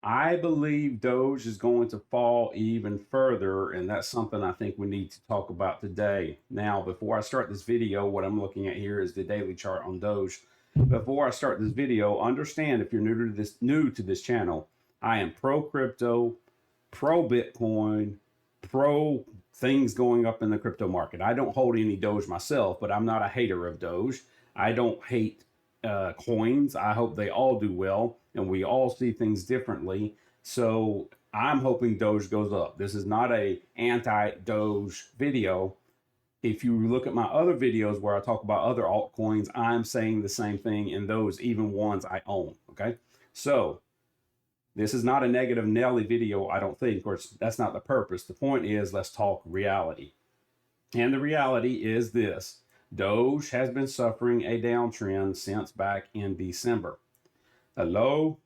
I believe Doge is going to fall even further, and that's something I think we need to talk about today. Now, before I start this video, what I'm looking at here is the daily chart on Doge. Before I start this video, understand if you're new to this channel, I am pro crypto, pro Bitcoin, pro things going up in the crypto market. I don't hold any Doge myself, but I'm not a hater of Doge. I don't hate coins. I hope they all do well, and we all see things differently. So I'm hoping Doge goes up. This is not a anti-Doge video. If you look at my other videos where I talk about other altcoins, I'm saying the same thing in those, even ones I own. Okay, so this is not a negative Nelly video, I don't think, or that's not the purpose. The point is, let's talk reality. And the reality is this: Doge has been suffering a downtrend since back in December. A low,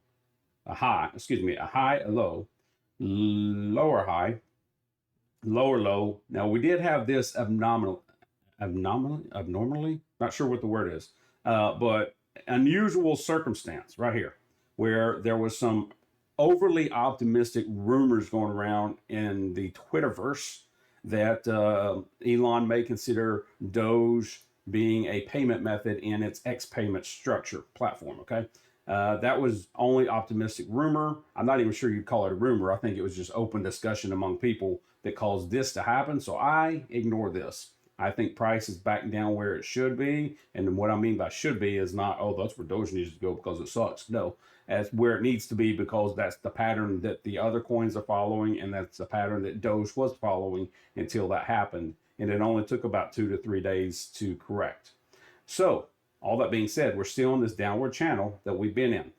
a high, a high, a low, lower high, lower low. Now we did have this abnormally, not sure what the word is, but unusual circumstance right here where there was some overly optimistic rumors going around in the Twitterverse that Elon may consider Doge being a payment method in its X payment structure platform. Okay. That was only optimistic rumor. I'm not even sure you'd call it a rumor. I think it was just open discussion among people that caused this to happen. So I ignore this. I think price is back down where it should be. And what I mean by should be is not, oh, that's where Doge needs to go because it sucks. No, that's where it needs to be because that's the pattern that the other coins are following. And that's the pattern that Doge was following until that happened. And it only took about 2 to 3 days to correct. So all that being said, we're still in this downward channel that we've been in.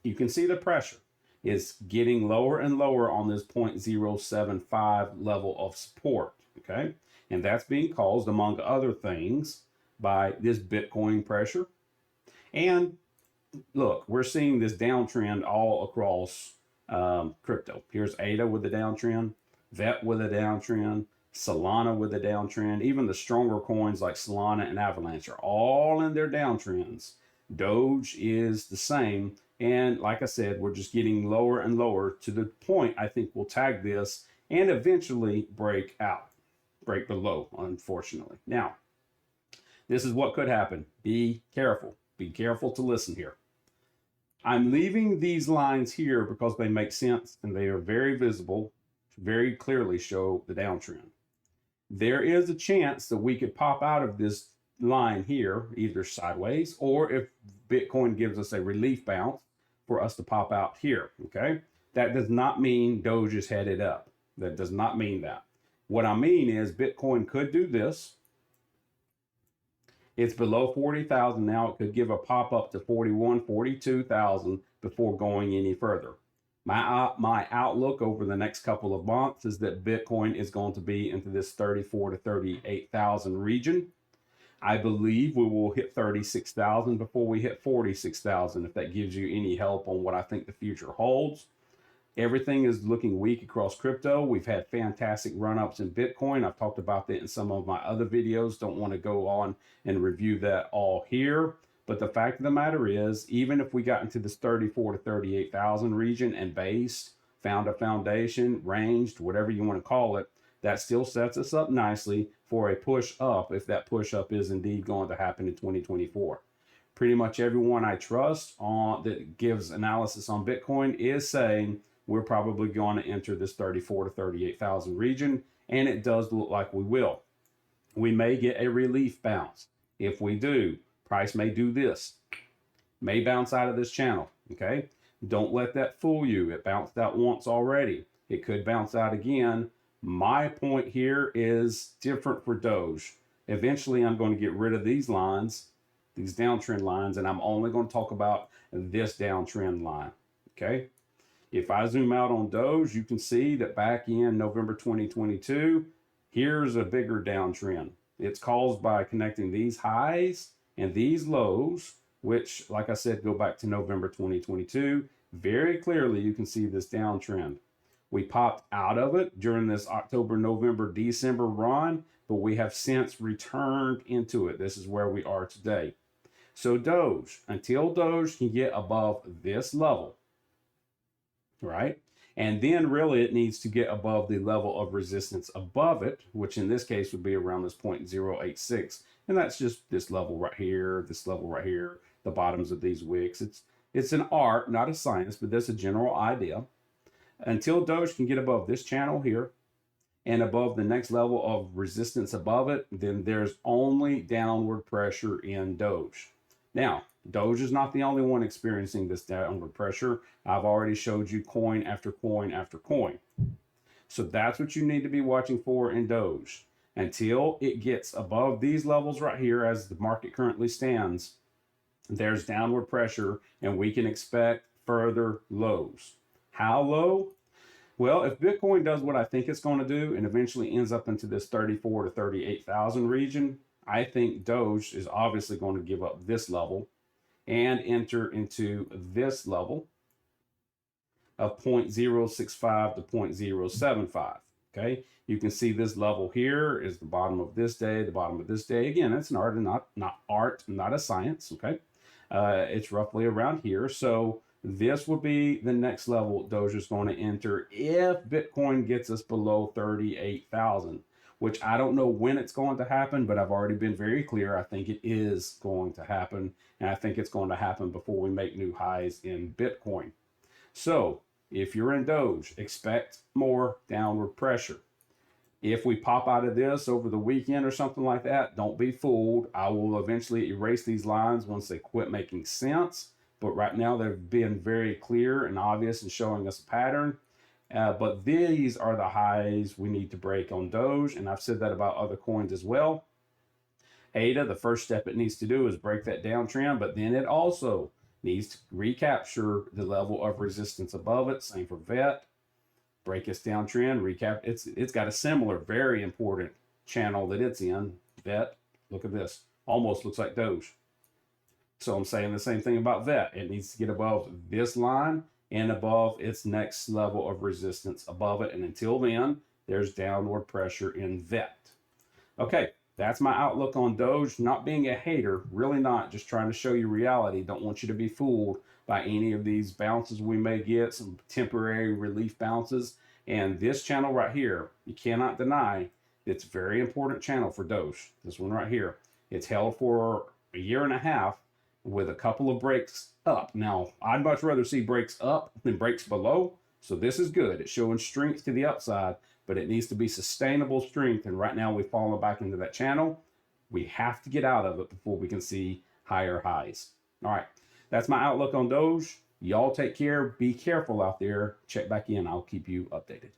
You can see the pressure is getting lower and lower on this 0.075 level of support. Okay. And that's being caused, among other things, by this Bitcoin pressure. And look, we're seeing this downtrend all across crypto. Here's ADA with the downtrend, VET with a downtrend, Solana with a downtrend. Even the stronger coins like Solana and Avalanche are all in their downtrends. Doge is the same. And like I said, we're just getting lower and lower to the point I think we'll tag this and eventually break below, unfortunately. Now, this is what could happen. Be careful. Be careful to listen here. I'm leaving these lines here because they make sense and they are very visible, very clearly show the downtrend. There is a chance that we could pop out of this line here, either sideways, or if Bitcoin gives us a relief bounce, for us to pop out here, okay? That does not mean Doge is headed up. That does not mean that. What I mean is Bitcoin could do this. It's below 40,000 now. It could give a pop up to 41, 42,000 before going any further. My outlook over the next couple of months is that Bitcoin is going to be into this 34 to 38,000 region. I believe we will hit 36,000 before we hit 46,000, if that gives you any help on what I think the future holds. Everything is looking weak across crypto. We've had fantastic run-ups in Bitcoin. I've talked about that in some of my other videos. Don't want to go on and review that all here. But the fact of the matter is, even if we got into this 34 to 38,000 region and based, found a foundation, ranged, whatever you want to call it, that still sets us up nicely for a push up if that push up is indeed going to happen in 2024. Pretty much everyone I trust on that gives analysis on Bitcoin is saying we're probably going to enter this 34 to 38,000 region, and it does look like we will. We may get a relief bounce. If we do, price may do this, may bounce out of this channel, okay? Don't let that fool you. It bounced out once already. It could bounce out again. My point here is different for Doge. Eventually, I'm going to get rid of these lines, these downtrend lines, and I'm only going to talk about this downtrend line, okay? If I zoom out on Doge, you can see that back in November 2022, here's a bigger downtrend. It's caused by connecting these highs and these lows, which, like I said, go back to November 2022. Very clearly, you can see this downtrend. We popped out of it during this October, November, December run, but we have since returned into it. This is where we are today. So Doge, until Doge can get above this level, right? And then really it needs to get above the level of resistance above it, which in this case would be around this 0.086. And that's just this level right here, this level right here, the bottoms of these wicks. It's an art, not a science, but that's a general idea. Until Doge can get above this channel here and above the next level of resistance above it, then there's only downward pressure in Doge. Now, Doge is not the only one experiencing this downward pressure. I've already showed you coin after coin after coin. So that's what you need to be watching for in Doge. Until it gets above these levels right here, as the market currently stands, there's downward pressure and we can expect further lows. How low? Well, if Bitcoin does what I think it's going to do and eventually ends up into this 34 to 38,000 region, I think Doge is obviously going to give up this level and enter into this level of 0.065 to 0.075. Okay, you can see this level here is the bottom of this day, the bottom of this day. Again, it's an art and not a science. Okay, it's roughly around here. So this would be the next level Doge is going to enter if Bitcoin gets us below 38,000, which I don't know when it's going to happen, but I've already been very clear. I think it is going to happen, and I think it's going to happen before we make new highs in Bitcoin. So if you're in Doge, expect more downward pressure. If we pop out of this over the weekend or something like that, don't be fooled. I will eventually erase these lines once they quit making sense. But right now they've been very clear and obvious and showing us a pattern. But these are the highs we need to break on Doge. And I've said that about other coins as well. ADA, the first step it needs to do is break that downtrend, but then it also needs to recapture the level of resistance above it. Same for VET. Break its downtrend, recap. It's got a similar, very important channel that it's in. VET, look at this. Almost looks like Doge. So I'm saying the same thing about VET. It needs to get above this line and above its next level of resistance above it. And until then, there's downward pressure in VET. Okay, that's my outlook on Doge. Not being a hater, really not, just trying to show you reality. Don't want you to be fooled by any of these bounces we may get, some temporary relief bounces. And this channel right here, you cannot deny, it's a very important channel for Doge. This one right here. It's held for a year and a half with a couple of breaks up. Now, I'd much rather see breaks up than breaks below. So this is good. It's showing strength to the upside, but it needs to be sustainable strength. And right now we've fallen back into that channel. We have to get out of it before we can see higher highs. All right, that's my outlook on Doge. Y'all take care. Be careful out there. Check back in. I'll keep you updated.